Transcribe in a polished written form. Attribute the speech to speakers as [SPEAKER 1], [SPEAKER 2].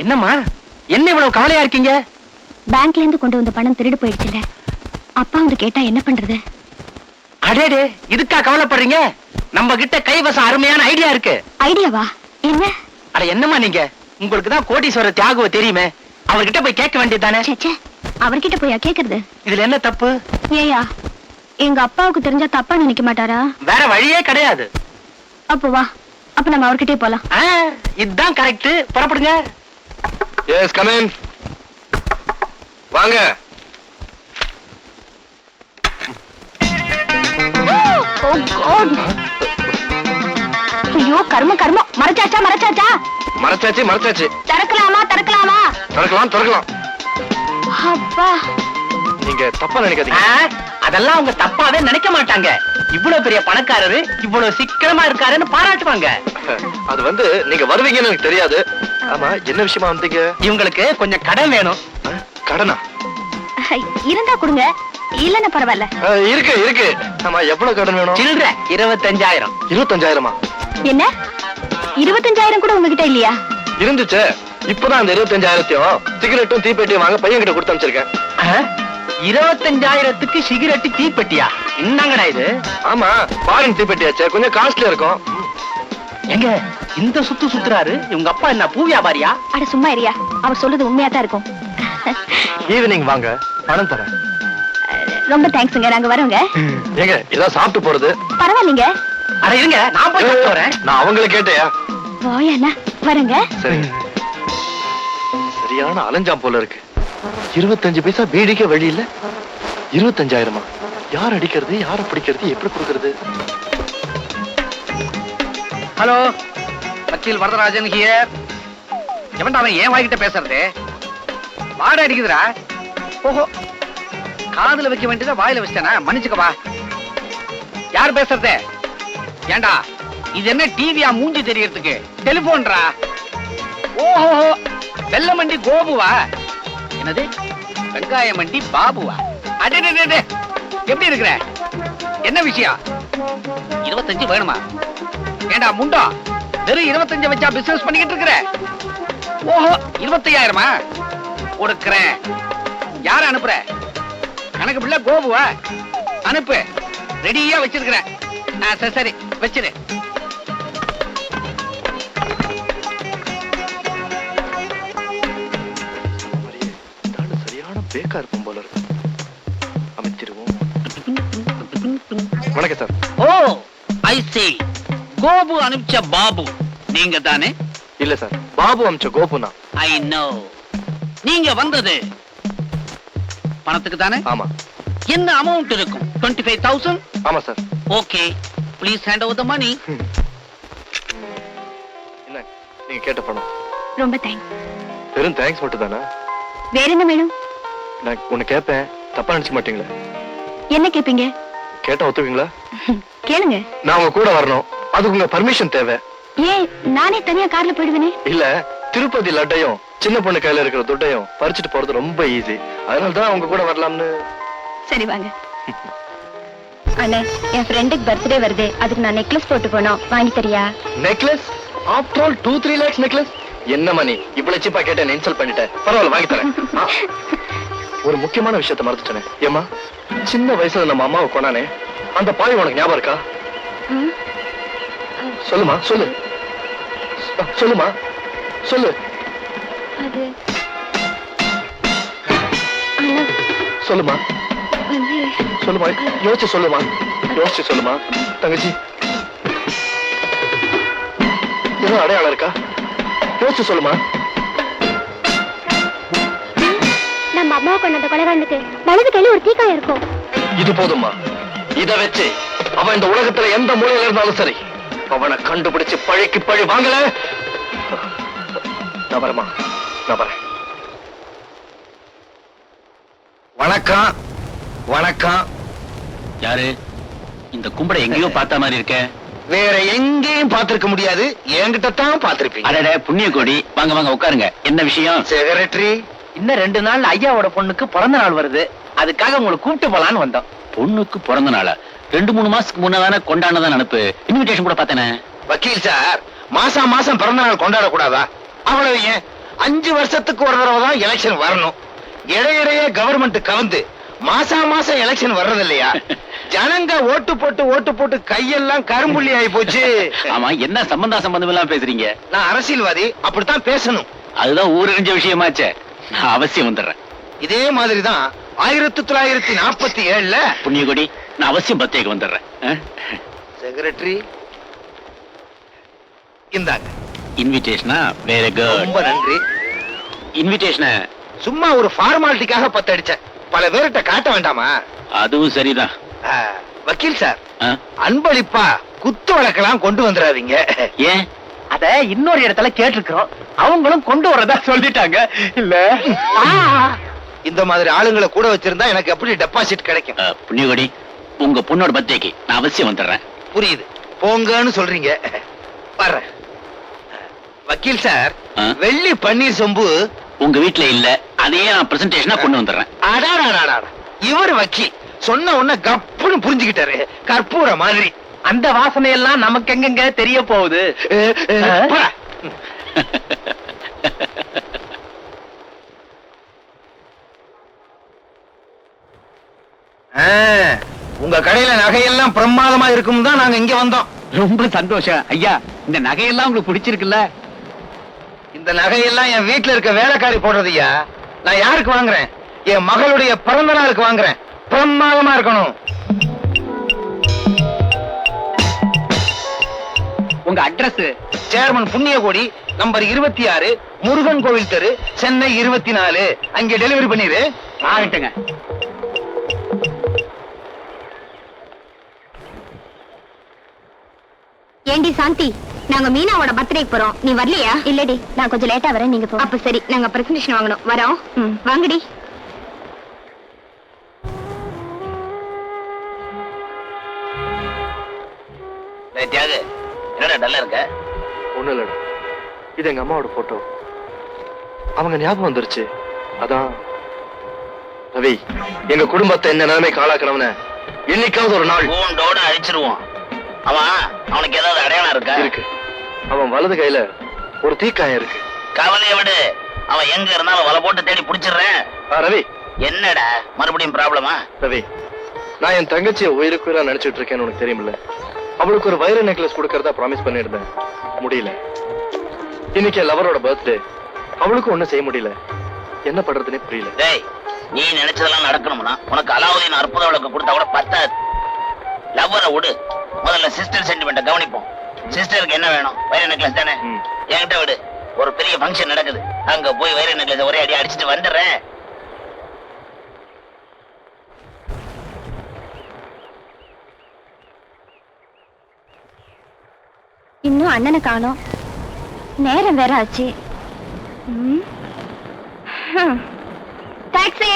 [SPEAKER 1] என்னம்மா, என்ன இவ்வளவு கவலையா இருக்கீங்க?
[SPEAKER 2] பேங்க்ல இருந்து கொண்டு வந்த பணம் திருடு போயிடுச்சுல. அப்பா வந்து கேட்டா என்ன பண்றது?
[SPEAKER 1] அடேடே, இதுக்கா கவலைப்படுறீங்க? நம்ம கிட்ட கைவசம் அருமையான ஐடியா இருக்கு.
[SPEAKER 2] ஐடியாவா? என்ன?
[SPEAKER 1] அட என்னம்மா நீங்க, உங்களுக்கு தான் கோடீஸ்வரர் தியாகுவ தெரியுமே, அவர்கிட்ட போய் கேட்க வேண்டியதானே.
[SPEAKER 2] அவர்கிட்ட போயா கேக்குறது?
[SPEAKER 1] இதுல என்ன தப்பு?
[SPEAKER 2] ஏயா, எங்க அப்பாவுக்கு தெரிஞ்சா தப்பா நினைக்க மாட்டாரா?
[SPEAKER 1] வேற வழியே கிடையாது.
[SPEAKER 2] அப்போ வா, அப்ப நம்ம அவர்கிட்டே போலாம்.
[SPEAKER 1] இதுதான் கரெக்ட். புறப்படுங்க.
[SPEAKER 3] Yes, come in. வாங்க.
[SPEAKER 2] ஐயோ கர்மம் கர்மம். மறைச்சாச்சா மறைச்சாச்சா?
[SPEAKER 3] மறைச்சாச்சு மறைச்சாச்சு.
[SPEAKER 2] திறக்கலாமா திறக்கலாமா?
[SPEAKER 3] திறக்கலாம் திறக்கலாம்.
[SPEAKER 2] அப்பா,
[SPEAKER 3] நீங்க தப்பா நினைக்காதீங்க.
[SPEAKER 1] அதெல்லாம் அவங்க தப்பாவே நினைக்க மாட்டாங்க. இவ்வளவு பெரிய பணக்காரரு இவ்வளவு சிக்கனமா இருக்காருன்னு பாராட்டுவாங்க.
[SPEAKER 3] அது வந்து நீங்க வருவீங்கன்னு எனக்கு தெரியாது. ஆமா, என்ன விஷயமா வந்தீங்க?
[SPEAKER 1] இவங்களுக்கு கொஞ்சம் கடன் வேணும்.
[SPEAKER 3] கடனா?
[SPEAKER 2] இருந்தா கொடுங்க, இல்லன்னா பரவாயில்ல.
[SPEAKER 3] இருக்கு இருக்கு. ஆமா, எவ்வளவு கடன் வேணும்?
[SPEAKER 1] சில்ற 25,000.
[SPEAKER 3] 25,000?
[SPEAKER 2] என்ன 25,000 கூட உங்ககிட்ட இல்லையா?
[SPEAKER 3] இருந்துச்சு. இப்பதான் அந்த 25,000த்தையும் சிகரெட்டும் தீப்பெட்டியும் வாங்க பையன் கிட்ட கொடுத்து அனுப்பிச்சிருக்கேன்.
[SPEAKER 1] 25,000க்கு சிகரெட்டு தீப்பெட்டியா? என்னங்கடா இது?
[SPEAKER 3] ஆமா, பாரின் தீப்பெட்டியாச்சே, கொஞ்சம் காஸ்ட்லியா இருக்கும்.
[SPEAKER 1] எங்க இந்த சுத்து சுத்துறாரு? உங்க அப்பா என்ன பூ வியாபாரியா?
[SPEAKER 2] அட சும்மா இருயா, அவர் சொல்றது உண்மையா தான் இருக்கும்.
[SPEAKER 3] ஈவினிங் வாங்க, பணம் தரேன்.
[SPEAKER 2] ரொம்ப தேங்க்ஸ்ங்க, நாங்க வரோங்க.
[SPEAKER 3] ஏங்க, ஏதாவது சாப்பிட்டு போறது?
[SPEAKER 2] பரவாயில்லைங்க.
[SPEAKER 1] அட இருங்க, நான் போய் சாப்பிட்டு வரேன்.
[SPEAKER 3] நான் அவங்கள கேட்டேயா?
[SPEAKER 2] வாயாண்ணா, வரேங்க.
[SPEAKER 3] சரி. சரியான அலஞ்சாம் போல இருக்கு. 25 பைசா பீடிக்க வழி இல்ல. 25,000? யார் அடிக்கிறது, யார பிடிக்கிறது, எப்படி கொடுக்கிறது?
[SPEAKER 1] ஹலோ, வக்கீல் வரதராஜன் ஹியர். எவன்டா அவன் ஏன் வாய்கிட்ட பேசுறது? வாட அடிக்குதுடா. ஓஹோ, காதுல வைக்க வேண்டியதை வாயில வச்சிட்டேனா? மன்னிச்சுக்கவா. யார் பேசுறது? ஏண்டா, இது என்ன டிவியா மூஞ்சி தெரியறதுக்கு? டெலிபோன்ரா. ஓஹோ, வெள்ள மண்டி கோபுவா? என்னது, வெங்காய மண்டி பாபுவா? அடே எப்படி இருக்கிற? என்ன விஷயம்? 25 வேணுமா? ஏண்டா முண்டா, வெறும் 25 வச்சா பிசினஸ் பண்ணிக்கிட்டு இருக்கிற? ஓஹோ, 25,000 கொடுக்கிறேன். யார அனுப்புற? கணக்கு பிள்ளை கோபுவா? அனுப்பு, ரெடியா வச்சிருக்கிறேன். சரி சரி, வச்சிரு.
[SPEAKER 3] சரியான பேக்கா இருக்கும் போல இருக்கு. அமைச்சிருவோம். வணக்கம் சார்.
[SPEAKER 4] ஓ, ஐ சீ. கோபு அனுப்பிச்ச பாபு நீங்க தானே?
[SPEAKER 3] இல்ல சார், பாபு அமிச்ச கோபுனா.
[SPEAKER 4] I know. நீங்க வந்தது பணத்துக்கு தானே?
[SPEAKER 3] ஆமா.
[SPEAKER 4] என்ன அமௌண்ட் இருக்கும்? 25,000?
[SPEAKER 3] ஆமா சார்.
[SPEAKER 4] Okay, please hand over the money.
[SPEAKER 3] என்ன நீங்க கேட்ட பணம்?
[SPEAKER 2] ரொம்ப தேங்க்ஸ்.
[SPEAKER 3] வெறும் தேங்க்ஸ் மட்டும் தானா?
[SPEAKER 2] வேற என்ன வேணும்?
[SPEAKER 3] நான் உன்னை கேட்பேன், தப்பா நினைச்சு மாட்டீங்களா?
[SPEAKER 2] என்ன கேப்பீங்க?
[SPEAKER 3] கேட்டா ஒத்துவீங்களா?
[SPEAKER 2] கேளுங்க.
[SPEAKER 3] நான் உங்க கூட வரணும், அதுக்கு உங்க பர்மிஷன் தேவை.
[SPEAKER 2] ஏன், நானே தனியா கார்ல போயிடுவேனே.
[SPEAKER 3] இல்ல, திருப்பதி லட்டையும் சின்ன பொண்ணு கையில இருக்கிற துட்டையும் பறிச்சுட்டு போறது ரொம்ப ஈஸி. அதனால தான் உங்க கூட வரலாம்னு.
[SPEAKER 2] சரி வாங்க. அண்ணே, என் ஃப்ரெண்டுக்கு பர்த்டே வருது, அதுக்கு நான் நெக்லஸ் போட்டு போனோம், வாங்கி தரியா?
[SPEAKER 3] Necklace? After all 2-3 lakhs necklace? என்ன மணி, இவ்வளவு சீப்பா கேட்டேன், இன்சல்ட் பண்ணிட்டேன். பரவாயில்ல, வாங்கி தரேன். ஒரு முக்கியமான விஷயத்தை மறந்துட்டேனே. ஏமா, சின்ன வயசுல நம்ம அம்மாவை கொண்டானே, அந்த பாய் உனக்கு ஞாபகம் இருக்கா? சொல்லுமா, சொல்லு. சொல்லுமா, சொல்லு.
[SPEAKER 2] அது
[SPEAKER 3] சொல்லுமா, சொல்லுமா, யோசிச்சு சொல்லுமா, யோசிச்சு சொல்லுமா. தங்கச்சி, ஏதோ அடையாளம் இருக்கா? யோசிச்சு சொல்லுமா.
[SPEAKER 2] நம்ம அம்மாவை கொண்ட கொலைகாரனுக்கு வலது கையில ஒரு தீக்காயம் இருக்கும்.
[SPEAKER 3] இது போதுமா? இத வச்சு அவன் இந்த உலகத்துல எந்த மூலையில இருந்தாலும் சரி, அவனை கண்டுபிடிச்சு பழிக்கு பழி வாங்கல. நான் வரமா, நான் வரேன்.
[SPEAKER 1] வணக்கம். வணக்கம்.
[SPEAKER 4] யாரு? இந்த கும்படை எங்கேயோ பார்த்த மாதிரி இருக்க.
[SPEAKER 1] வேற எங்கேயும் பார்த்திருக்க முடியாது, என்கிட்ட தான் பார்த்திருப்பீங்க.
[SPEAKER 4] அடடே புண்ணிய கோடி, வாங்க வாங்க உட்காருங்க. என்ன விஷயம்?
[SPEAKER 1] செக்ரட்டரி, இன்னும் 2 நாள் ஐயாவோட பொண்ணுக்கு பிறந்த நாள் வருது, அதுக்காக உங்களை கூப்பிட்டு போலான்னு வந்தோம்.
[SPEAKER 4] பொண்ணுக்கு பிறந்த நாளா? 2-3 மாசத்துக்கு முன்னதானே கொண்டாடதான் அனுப்பு. இன்விடேஷன் கூட பார்த்தேனே.
[SPEAKER 1] வக்கீல் சார், மாசம் மாசம் பிறந்த நாள் கொண்டாட கூடாதா? அவ்வளவு ஏன்,
[SPEAKER 5] 5 வருஷத்துக்கு ஒரு தடவை தான் எலெக்ஷன் வரணும். இடையிடையே கவர்மெண்ட் கவுந்து மாசம் எலெக்ஷன் வர்றது இல்லையா? ஜனங்க ஓட்டு போட்டு கையெல்லாம் கரும்புள்ளி ஆகி போச்சு.
[SPEAKER 4] ஆமா, என்ன சம்பந்தம் எல்லாம் பேசுறீங்க?
[SPEAKER 5] நான் அரசியல்வாதி, அப்படித்தான் பேசணும்.
[SPEAKER 4] அதுதான் ஊரறிஞ்ச விஷயமாச்சே. நான் அவசியம் வந்துடுறேன்.
[SPEAKER 5] இதே மாதிரிதான் 1947ல
[SPEAKER 4] புண்ணியகுடி, நான் அவசியம் பத்தேக்கு வந்துடுறேன்.
[SPEAKER 5] செக்ரட்டரி இந்தாங்க.
[SPEAKER 4] இன்விடேஷனா? Very good.
[SPEAKER 5] ரொம்ப நன்றி.
[SPEAKER 4] இன்விடேஷனை
[SPEAKER 5] சும்மா ஒரு ஃபார்மாலிட்டிக்காக 10 அடிச்சேன். பல பேர்கிட்ட காட்ட வேண்டாமா?
[SPEAKER 4] அதுவும் சரிதான்.
[SPEAKER 5] வக்கீல் சார்,
[SPEAKER 4] ஆ?
[SPEAKER 5] அன்பளிப்பா குத்து வழக்கெல்லாம் கொண்டு வந்துடாதீங்க.
[SPEAKER 4] ஏன்?
[SPEAKER 1] அத இன்னொரு இடத்துல கேட்டிருக்கிறோம். அவங்களும் கொண்டு வரதா சொல்லிட்டாங்க. இல்ல
[SPEAKER 5] இந்த மாதிரி ஆளுங்களை கூட வச்சிருந்தா எனக்கு எப்படி டெபாசிட் கிடைக்கும்?
[SPEAKER 4] புண்ணியகுடி, உங்க பொண்ணோட பர்த்டேக்கு நான் அவசியம் வந்துடுறேன்.
[SPEAKER 5] புரியுது, போங்கன்னு சொல்றீங்க. வர்றேன். வக்கீல் சார்,
[SPEAKER 4] ஆ?
[SPEAKER 5] வெள்ளி பன்னீர் சொம்பு
[SPEAKER 4] உங்க வீட்டுல இல்ல, அதையே நான் பிரசன்டேஷனா கொண்டு வந்துடுறேன்.
[SPEAKER 5] அடாடாடாடா, இவர் வக்கீல் சொன்ன உடனே கப்புன்னு புரிஞ்சுக்கிட்டாரு. கற்பூர மாதிரி.
[SPEAKER 1] அந்த வாசனை எல்லாம் நமக்கு எங்கெங்க தெரிய போகுது?
[SPEAKER 5] போடா. உங்க கடையில நகையெல்லாம் பிரமாதமா இருக்கும் தான் நாங்க இங்க வந்தோம்.
[SPEAKER 1] ரொம்ப சந்தோஷம் ஐயா. இந்த நகையெல்லாம் உங்களுக்கு பிடிச்சிருக்குல்ல?
[SPEAKER 5] இந்த நகையெல்லாம் என் வீட்டுல இருக்க வேலைக்காரி போடுறதுயா. நான் யாருக்கு வாங்குறேன்? என் மகளுடைய பிறந்த நாளுக்கு வாங்குறேன். பிரமாதமா இருக்கணும்.
[SPEAKER 1] உங்க address?
[SPEAKER 5] Chairman Punniyakodi, number 26, Murugan கோவில் தெரு, சென்னை 24. அங்கே டெலிவரி பண்ணிரு.
[SPEAKER 1] ஆகட்டுங்க.
[SPEAKER 2] ஏண்டி சாந்தி, நாங்க மீனாவோட பர்த்டேக்கு போறோம். நீ வரலையா? இல்லடி, நான் கொஞ்சம் லேட்டா வரேன். நீங்க போ. அப்ப சரி, நாங்க பிரசன்டேஷன் வாங்கணும். வரோம். வாங்கடி.
[SPEAKER 4] தியாகு, என்னடா டல்லா இருக்க?
[SPEAKER 3] ஒண்ணு இல்லடா, இது எங்க அம்மாவோட போட்டோ. அவங்க ஞாபகம் வந்துருச்சு. அதான் ரவி, எங்க குடும்பத்தை என்ன நிலைமைக்கு ஆளாக்குறவன என்னைக்காவது ஒரு நாள்
[SPEAKER 4] பூண்டோட அழிச்சிருவோம். அவனுக்கு ஏதாவது அடையாளம் இருக்கா?
[SPEAKER 3] இருக்கு. அவன் வலது கையில ஒரு தீக்காயம் இருக்கு.
[SPEAKER 4] கவலையை விடு, அவன் எங்க இருந்தாலும் வலை போட்டு தேடி பிடிச்சிடுறேன்.
[SPEAKER 3] ரவி,
[SPEAKER 4] என்னடா மறுபடியும் ப்ராப்ளமா?
[SPEAKER 3] ரவி, நான் என் தங்கச்சியை உயிருக்குயிரா நினைச்சிட்டு இருக்கேன்னு உனக்கு தெரியுமில்ல? அவளுக்கு ஒரு வைர நெக்லஸ் கொடுக்கறதா ப்ராமிஸ் பண்ணிருந்தேன். முடியல. இன்னைக்கு என் லவரோட பர்த்டே. அவளுக்கும் ஒண்ணும் செய்ய முடியல. என்ன பண்றதுன்னே புரியல.
[SPEAKER 4] டேய், நீ நினைச்சதெல்லாம் நடக்கணும்னா உனக்கு அலாவுதீன் அற்புத விளக்கு கொடுத்தா கூட பத்தாது. லவ்வரை விடு, முதல்ல சிஸ்டர் சென்டிமெண்ட்டை கவனிப்போம். சிஸ்டருக்கு என்ன வேணும்? வைர நெக்லஸ் தானே? என்கிட்ட விடு. ஒரு பெரிய ஃபங்க்ஷன் நடக்குது, அங்க போய் வைர நெக்லஸ் ஒரே அடி அடிச்சுட்டு வந்துடுறேன்.
[SPEAKER 2] இன்னும் அண்ணனை காணோம். நேரம் வேற ஆச்சு. டாக்ஸி.